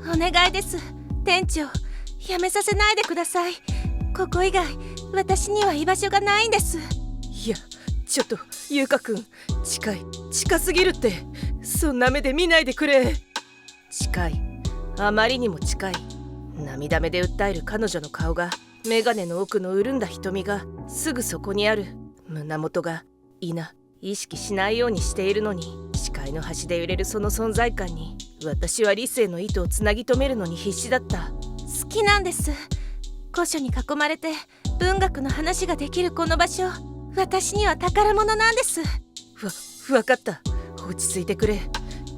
お願いです、店長。やめさせないでください。ここ以外私には居場所がないんです。いや、ちょっと優香くん、近すぎるって。そんな目で見ないでくれ。近い、あまりにも近い。涙目で訴える彼女の顔が、眼鏡の奥の潤んだ瞳がすぐそこにある。胸元が意識しないようにしているのに、視界の端で揺れるその存在感に、私は理性の糸をつなぎ止めるのに必死だった。好きなんです。古書に囲まれて文学の話ができるこの場所、私には宝物なんです。わかった。落ち着いてくれ。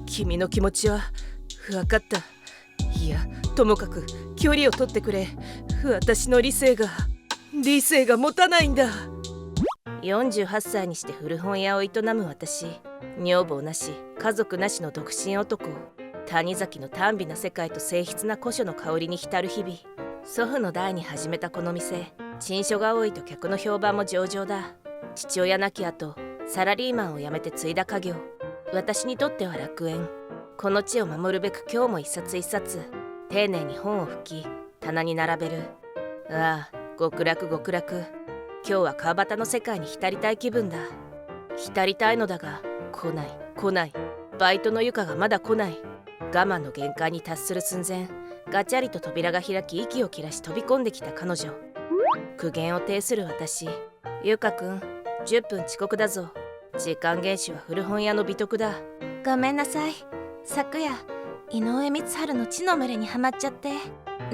君の気持ちはわかった。いや、ともかく距離を取ってくれ。私の理性が持たないんだ。48歳にして古本屋を営む私、女房なし家族なしの独身男。谷崎の短美な世界と静筆な古書の香りに浸る日々。祖父の代に始めたこの店、珍書が多いと客の評判も上々だ。父親亡き後、サラリーマンを辞めて継いだ家業。私にとっては楽園。この地を守るべく今日も一冊一冊丁寧に本を拭き棚に並べる。ああ、極楽極楽。今日は川端の世界に浸りたい気分だ。浸りたいのだが、来ない。バイトの床がまだ来ない。我慢の限界に達する寸前、ガチャリと扉が開き、息を切らし飛び込んできた彼女。苦言を呈する私。ゆかくん、10分遅刻だぞ。時間厳守は古本屋の美徳だ。ごめんなさい。昨夜井上光晴の地の群れにはまっちゃって。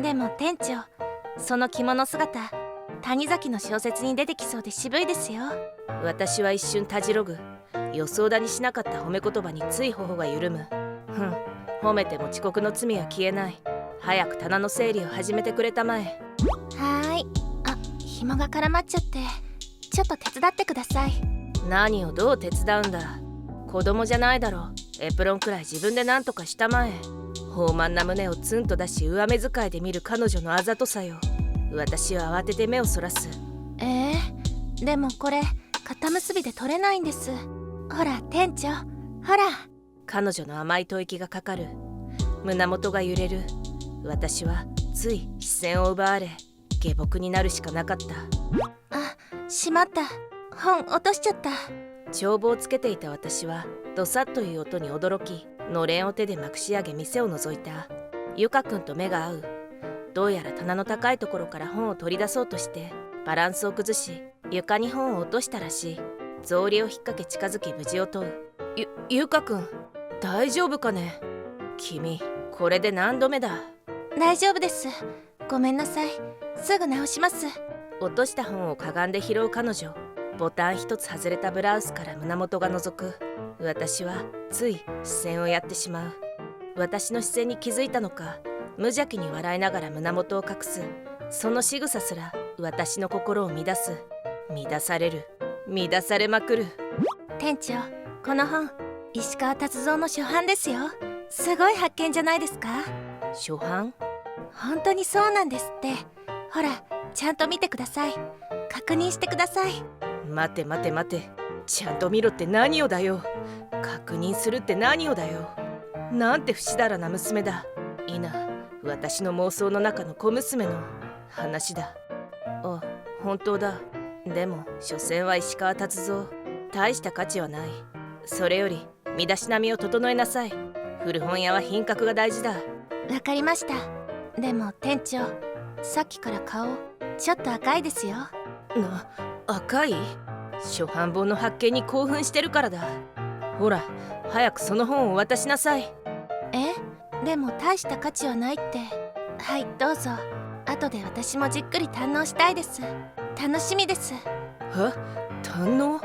でも店長、その着物姿、谷崎の小説に出てきそうで渋いですよ。私は一瞬たじろぐ。予想だにしなかった褒め言葉につい頬が緩む。褒めても遅刻の罪は消えない。早く棚の整理を始めてくれたまえ。はーい。あ、紐が絡まっちゃってちょっと手伝ってください。何をどう手伝うんだ。子供じゃないだろ。エプロンくらい自分で何とかしたまえ。豊満な胸をツンと出し上目遣いで見る彼女のあざとさよ。私は慌てて目をそらす。でもこれ肩結びで取れないんです。ほら店長、ほら。彼女の甘い吐息がかかる。胸元が揺れる。私はつい視線を奪われ、下僕になるしかなかった。あ、しまった。本落としちゃった。帳簿をつけていた私はドサッという音に驚き、のれんを手でまくし上げ店を覗いた。ゆかくんと目が合う。どうやら棚の高いところから本を取り出そうとしてバランスを崩し、床に本を落としたらしい。草履を引っ掛け近づき無事を問う。ゆかくん、大丈夫かね。君、これで何度目だ。大丈夫です。ごめんなさい。すぐ直します。落とした本をかがんで拾う彼女。ボタン一つ外れたブラウスから胸元が覗く。私はつい視線をやってしまう。私の視線に気づいたのか、無邪気に笑いながら胸元を隠す。その仕草すら私の心を乱す。乱される。乱されまくる。店長、この本石川達三の初版ですよ。すごい発見じゃないですか。初版？本当にそうなんですって。ほら、ちゃんと見てください。確認してください。待て。ちゃんと見ろって何をだよ。確認するって何をだよ。なんて不死だらな娘だ。私の妄想の中の小娘の話だ。あ、本当だ。でも所詮は石川達三。大した価値はない。それより身だしなみを整えなさい。古本屋は品格が大事だ。わかりました。でも店長、さっきから顔ちょっと赤いですよ。赤い？初版本の発見に興奮してるからだ。ほら、早くその本を渡しなさい。でも大した価値はないって。はい、どうぞ。後で私もじっくり堪能したいです。楽しみです。堪能？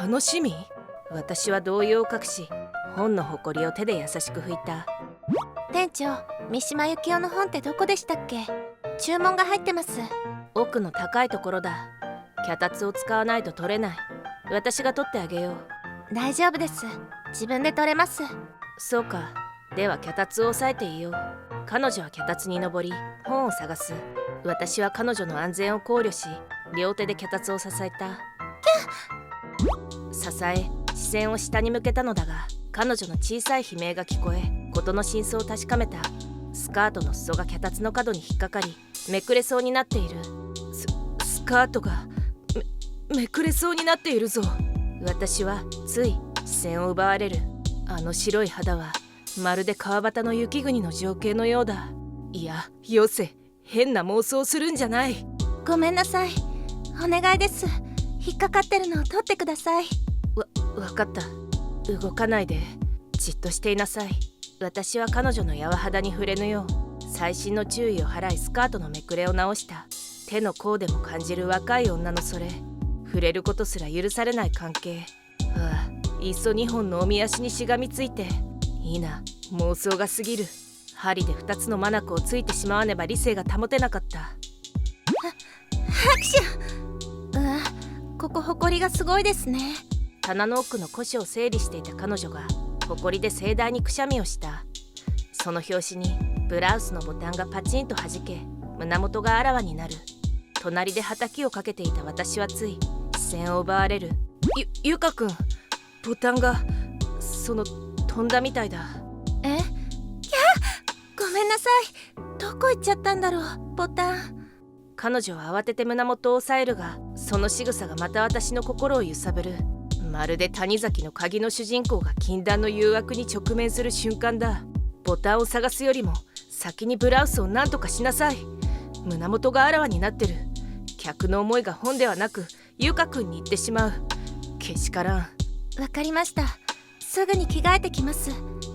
楽しみ？私は動揺を隠し、本の誇りを手で優しく拭いた。店長、三島由紀夫の本ってどこでしたっけ？注文が入ってます。奥の高いところだ。脚立を使わないと取れない。私が取ってあげよう。大丈夫です。自分で取れます。そうか。では脚立を押さえていよう。彼女は脚立に登り本を探す。私は彼女の安全を考慮し、両手で脚立を支えた。支え、視線を下に向けたのだが、彼女の小さい悲鳴が聞こえ、事の真相を確かめた。スカートの裾が脚立の角に引っかかりめくれそうになっている。スカートがめくれそうになっているぞ。私はつい視線を奪われる。あの白い肌はまるで川端の雪国の情景のようだ。いや、よせ、変な妄想するんじゃない。ごめんなさい、お願いです。引っかかってるのを取ってください。わかった。動かないでじっとしていなさい。私は彼女の柔肌に触れぬよう細心の注意を払いスカートのめくれを直した。手の甲でも感じる若い女のそれ、触れることすら許されない関係。いっそ2本のおみ足にしがみついて。いいな、妄想が過ぎる。針で2つの眼をついてしまわねば理性が保てなかった。拍手。ここ埃がすごいですね。棚の奥の古書を整理していた彼女が埃で盛大にくしゃみをした。その拍子にブラウスのボタンがパチンと弾け、胸元があらわになる。隣で畑をかけていた私はつい視線を奪われる。ゆかくん、ボタンが飛んだみたいだ。キャー、ごめんなさい。どこ行っちゃったんだろう、ボタン。彼女は慌てて胸元を押さえるが、その仕草がまた私の心を揺さぶる。まるで谷崎の鍵の主人公が禁断の誘惑に直面する瞬間だ。ボタンを探すよりも先にブラウスを何とかしなさい。胸元があらわになってる。客の思いが本ではなくゆかくんに言ってしまう。けしからん。わかりました。すぐに着替えてきます。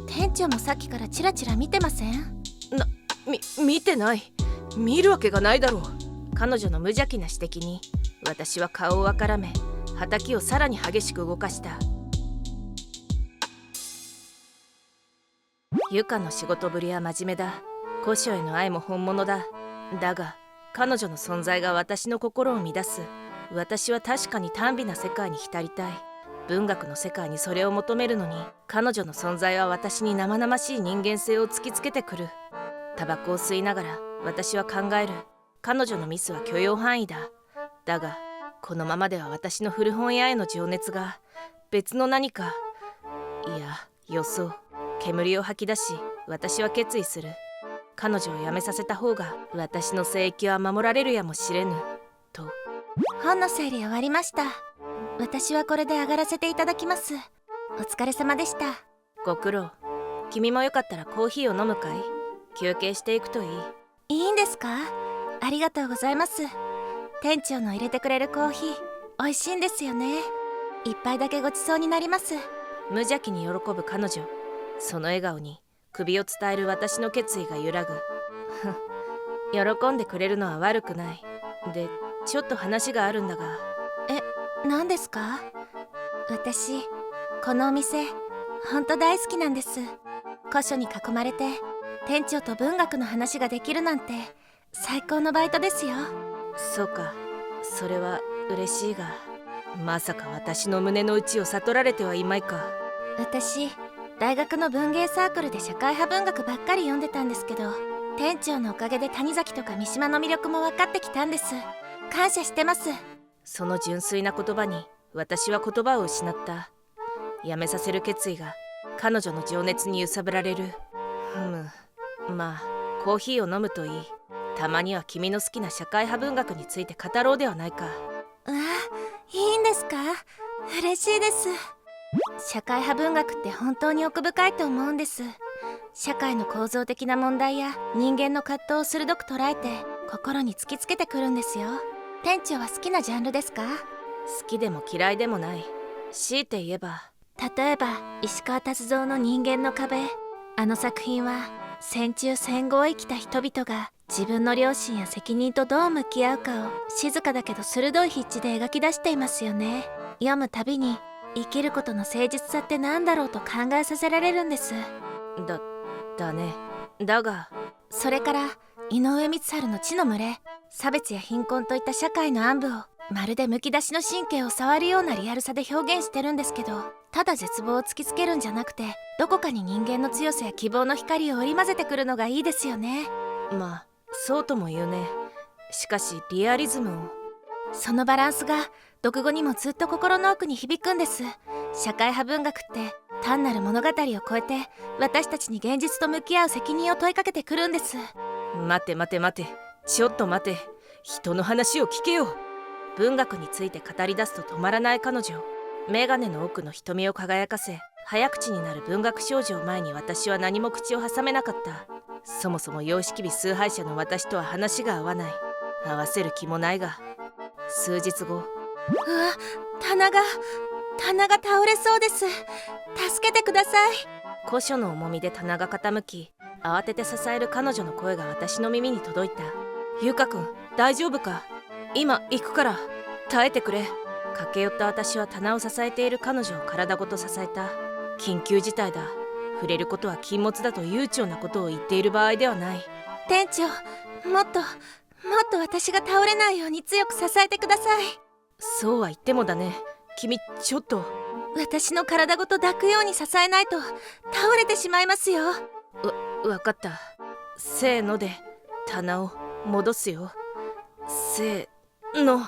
店長もさっきからチラチラ見てません？見てない。見るわけがないだろう。彼女の無邪気な指摘に私は顔をあからめ、畑をさらに激しく動かした。ゆかの仕事ぶりは真面目だ。古書への愛も本物だ。だが彼女の存在が私の心を乱す。私は確かに短美な世界に浸りたい。文学の世界にそれを求めるのに、彼女の存在は私に生々しい人間性を突きつけてくる。タバコを吸いながら私は考える。彼女のミスは許容範囲だ。だがこのままでは私の古本屋への情熱が別の何か、いや予想、煙を吐き出し、私は決意する。彼女を辞めさせた方が私の聖域は守られるやもしれぬと。本の整理終わりました。私はこれで上がらせていただきます。お疲れ様でした。ご苦労。君もよかったらコーヒーを飲むかい？休憩していくといい。いいんですか？ありがとうございます。店長の入れてくれるコーヒー美味しいんですよね。一杯だけごちそうになります。無邪気に喜ぶ彼女。その笑顔に首を伝える私の決意が揺らぐ。喜んでくれるのは悪くない。で、ちょっと話があるんだが。何ですか？私このお店ほんと大好きなんです。古書に囲まれて店長と文学の話ができるなんて最高のバイトですよ。そうか、それは嬉しいが、まさか私の胸の内を悟られてはいまいか。私大学の文芸サークルで社会派文学ばっかり読んでたんですけど、店長のおかげで谷崎とか三島の魅力も分かってきたんです。感謝してます。その純粋な言葉に私は言葉を失った。やめさせる決意が彼女の情熱に揺さぶられる。まあコーヒーを飲むといい。たまには君の好きな社会派文学について語ろうではないか。いいんですか？嬉しいです。社会派文学って本当に奥深いと思うんです。社会の構造的な問題や人間の葛藤を鋭く捉えて心に突きつけてくるんですよ。店長は好きなジャンルですか？好きでも嫌いでもない。強いて言えば、例えば石川達三の人間の壁。あの作品は戦中戦後を生きた人々が自分の良心や責任とどう向き合うかを静かだけど鋭い筆致で描き出していますよね。読むたびに生きることの誠実さって何だろうと考えさせられるんです。だね。だがそれから井上光晴の地の群れ、差別や貧困といった社会の暗部をまるでむき出しの神経を触るようなリアルさで表現してるんですけど、ただ絶望を突きつけるんじゃなくて、どこかに人間の強さや希望の光を織り交ぜてくるのがいいですよね。まあそうとも言うね。しかしリアリズムを、そのバランスが読後にもずっと心の奥に響くんです。社会派文学って単なる物語を超えて私たちに現実と向き合う責任を問いかけてくるんです。待て待て待て、ちょっと待て。人の話を聞けよ。文学について語り出すと止まらない彼女。眼鏡の奥の瞳を輝かせ、早口になる文学少女を前に私は何も口を挟めなかった。そもそも様式美崇拝者の私とは話が合わない。合わせる気もないが。数日後、うわ、棚が倒れそうです。助けてください。古書の重みで棚が傾き、慌てて支える彼女の声が私の耳に届いた。ゆかくん、大丈夫か？今行くから耐えてくれ。駆け寄った私は棚を支えている彼女を体ごと支えた。緊急事態だ。触れることは禁物だと悠長なことを言っている場合ではない。店長、もっと私が倒れないように強く支えてください。そうは言ってもだね。君ちょっと。私の体ごと抱くように支えないと倒れてしまいますよ。わかった。せーので棚を戻すよ。せーの。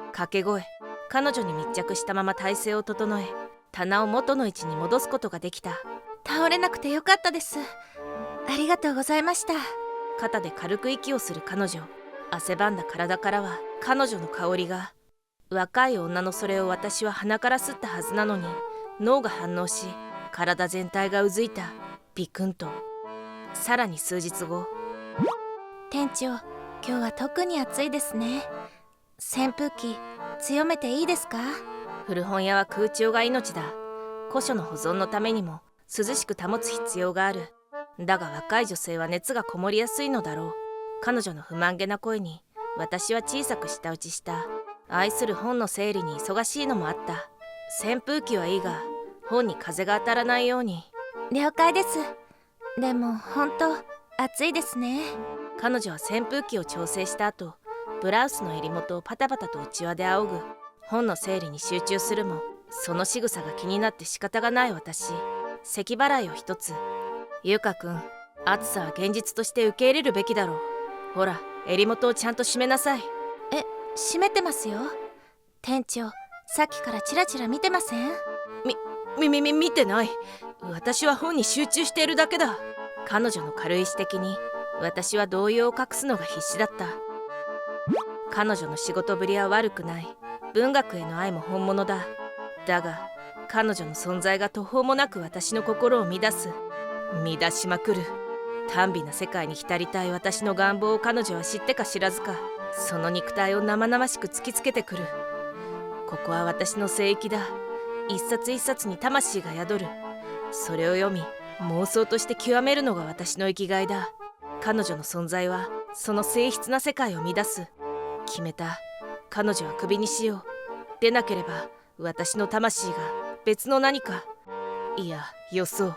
掛け声。彼女に密着したまま体勢を整え、棚を元の位置に戻すことができた。倒れなくてよかったです。ありがとうございました。肩で軽く息をする彼女。汗ばんだ体からは彼女の香りが。若い女のそれを私は鼻から吸ったはずなのに、脳が反応し、体全体がうずいた。ビクンと。さらに数日後、店長、今日は特に暑いですね。扇風機強めていいですか？古本屋は空調が命だ。古書の保存のためにも涼しく保つ必要がある。だが若い女性は熱がこもりやすいのだろう。彼女の不満げな声に私は小さく舌打ちした。愛する本の整理に忙しいのもあった。扇風機はいいが本に風が当たらないように。了解です。でも本当暑いですね。彼女は扇風機を調整した後、ブラウスの襟元をパタパタと内輪で仰ぐ。本の整理に集中するも、その仕草が気になって仕方がない私。咳払いを一つ。ゆかくん、暑さは現実として受け入れるべきだろう。ほら、襟元をちゃんと締めなさい。締めてますよ。店長、さっきからチラチラ見てません？見てない。私は本に集中しているだけだ。彼女の軽い指摘に私は動揺を隠すのが必死だった。彼女の仕事ぶりは悪くない。文学への愛も本物だ。だが彼女の存在が途方もなく私の心を乱しまくる。短美な世界に浸りたい私の願望を彼女は知ってか知らずか、その肉体を生々しく突きつけてくる。ここは私の聖域だ。一冊一冊に魂が宿る。それを読み妄想として極めるのが私の生きがいだ。彼女の存在はその静謐な世界を乱す。決めた。彼女はクビにしよう。でなければ私の魂が別の何か、いや予想。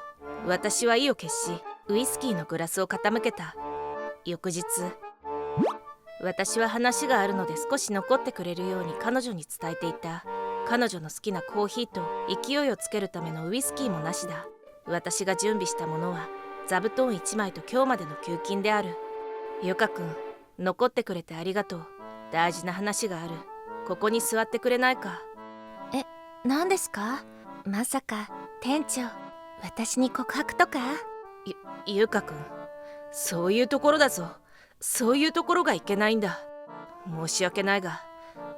私は意を決しウイスキーのグラスを傾けた。翌日、私は話があるので少し残ってくれるように彼女に伝えていた。彼女の好きなコーヒーと勢いをつけるためのウイスキーもなしだ。私が準備したものは座布団1枚と今日までの給金である。ゆかくん、残ってくれてありがとう。大事な話がある。ここに座ってくれないか？何ですか？まさか店長、私に告白とか？ゆかくん、そういうところだぞ。そういうところがいけないんだ。申し訳ないが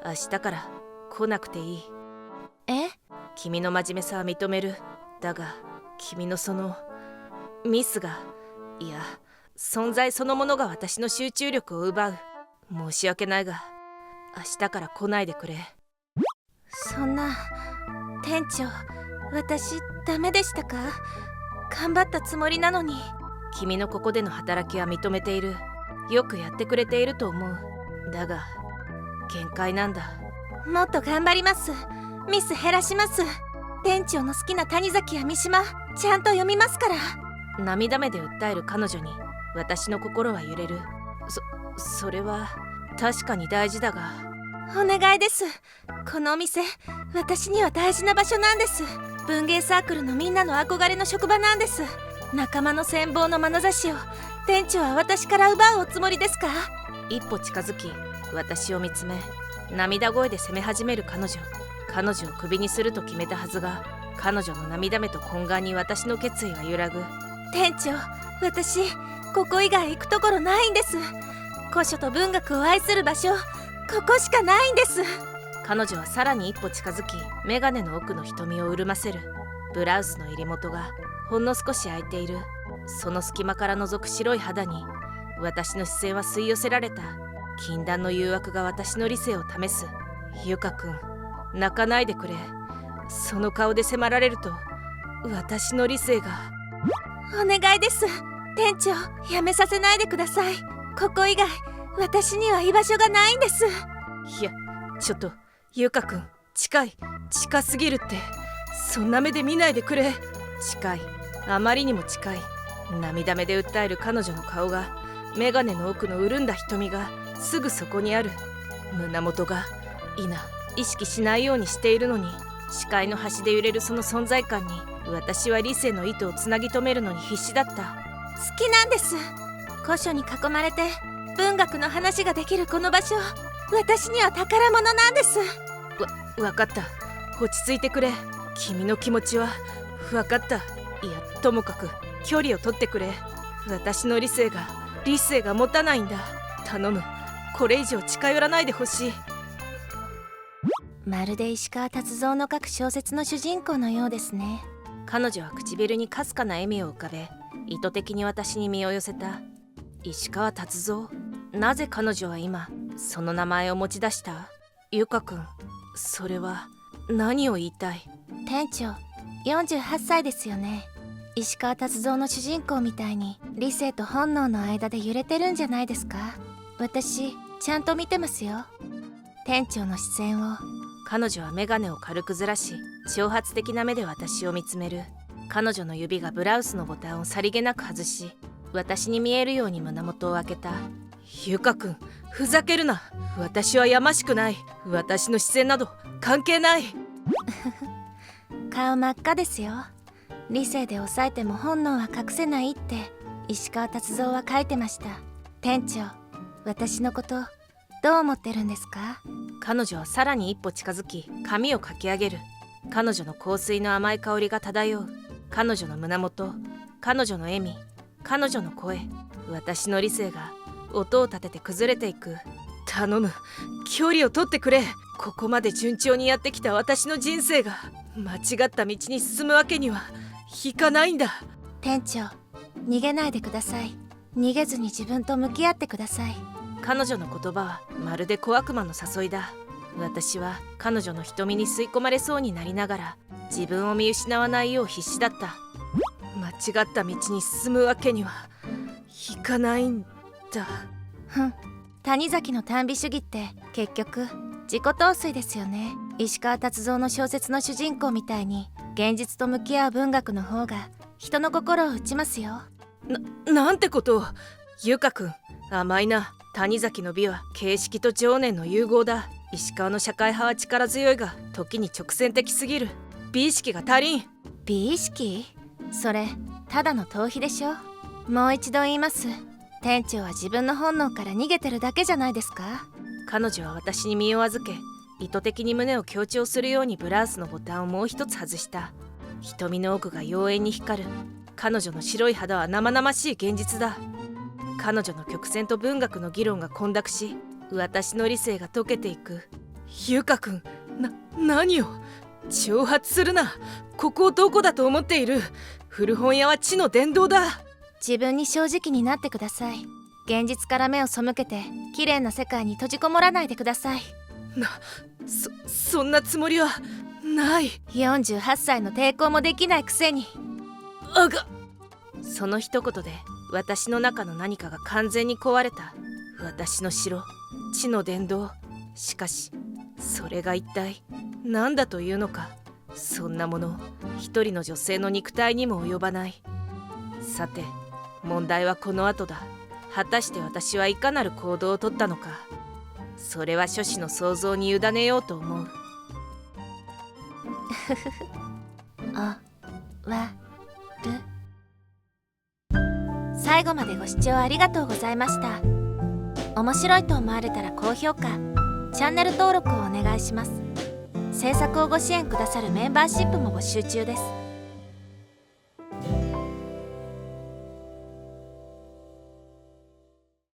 明日から来なくていい。君の真面目さは認める。だが君のそのミスが、いや存在そのものが私の集中力を奪う。申し訳ないが明日から来ないでくれ。そんな、店長、私ダメでしたか？頑張ったつもりなのに。君のここでの働きは認めている。よくやってくれていると思う。だが限界なんだ。もっと頑張ります。ミス減らします。店長の好きな谷崎や三島ちゃんと読みますから。涙目で訴える彼女に私の心は揺れる。それは確かに大事だが。お願いです。このお店、私には大事な場所なんです。文芸サークルのみんなの憧れの職場なんです。仲間の羨望の眼差しを店長は私から奪うおつもりですか？一歩近づき私を見つめ、涙声で責め始める彼女をクビにすると決めたはずが、彼女の涙目と懇願に私の決意は揺らぐ。店長、私ここ以外行くところないんです。古書と文学を愛する場所、ここしかないんです。彼女はさらに一歩近づき、眼鏡の奥の瞳を潤ませる。ブラウスの襟元がほんの少し開いている。その隙間から覗く白い肌に私の視線は吸い寄せられた。禁断の誘惑が私の理性を試す。ゆかくん、泣かないでくれ。その顔で迫られると私の理性が。お願いです。店長、やめさせないでください。ここ以外私には居場所がないんです。いや、ちょっとゆかくん、近すぎるって。そんな目で見ないでくれ。近い、あまりにも近い。涙目で訴える彼女の顔が、眼鏡の奥の潤んだ瞳がすぐそこにある。胸元が意識しないようにしているのに、視界の端で揺れるその存在感に私は理性の糸をつなぎ止めるのに必死だった。好きなんです。古書に囲まれて文学の話ができるこの場所、私には宝物なんです。わかった。落ち着いてくれ。君の気持ちはわかった。いや、ともかく距離を取ってくれ。私の理性が持たないんだ。頼む、これ以上近寄らないでほしい。まるで石川達三の書く小説の主人公のようですね。彼女は唇にかすかな笑みを浮かべ、意図的に私に身を寄せた。石川達三？なぜ彼女は今その名前を持ち出した？ゆかくん、それは何を言いたい？店長、48歳ですよね。石川達三の主人公みたいに理性と本能の間で揺れてるんじゃないですか？私ちゃんと見てますよ。店長の視線を。彼女は眼鏡を軽くずらし、挑発的な目で私を見つめる。彼女の指がブラウスのボタンをさりげなく外し、私に見えるように胸元を開けた。ゆかくん、ふざけるな。私はやましくない。私の視線など関係ない。顔真っ赤ですよ。理性で抑えても本能は隠せないって石川達三は書いてました。店長、私のことどう思ってるんですか？彼女はさらに一歩近づき、髪をかき上げる。彼女の香水の甘い香りが漂う。彼女の胸元、彼女の笑み、彼女の声。私の理性が音を立てて崩れていく。頼む、距離を取ってくれ。ここまで順調にやってきた私の人生が間違った道に進むわけにはいかないんだ。店長、逃げないでください。逃げずに自分と向き合ってください。彼女の言葉はまるで小悪魔の誘いだ。私は彼女の瞳に吸い込まれそうになりながら、自分を見失わないよう必死だった。間違った道に進むわけにはいかないんだ。谷崎の短美主義って結局自己陶酔ですよね。石川達三の小説の主人公みたいに現実と向き合う文学の方が人の心を打ちますよ。なんてことを。ゆかくん、甘いな。谷崎の美は形式と情念の融合だ。石川の社会派は力強いが時に直線的すぎる。美意識が足りん。美意識？それただの逃避でしょ。もう一度言います。店長は自分の本能から逃げてるだけじゃないですか？彼女は私に身を預け、意図的に胸を強調するようにブラウスのボタンをもう一つ外した。瞳の奥が妖艶に光る。彼女の白い肌は生々しい現実だ。彼女の曲線と文学の議論が混濁し、私の理性が溶けていく。ゆかくん、何を挑発するな。ここをどこだと思っている？古本屋は地の殿堂だ。自分に正直になってください。現実から目を背けて綺麗な世界に閉じこもらないでください。そんなつもりはない。48歳の抵抗もできないくせに。その一言で私の中の何かが完全に壊れた。私の城、地の殿堂。しかしそれが一体何だというのか。そんなもの一人の女性の肉体にも及ばない。さて問題はこの後だ。果たして私はいかなる行動をとったのか。それは諸子の想像に委ねようと思う。最後までご視聴ありがとうございました。面白いと思われたら高評価、チャンネル登録をお願いします。制作をご支援くださるメンバーシップも募集中です。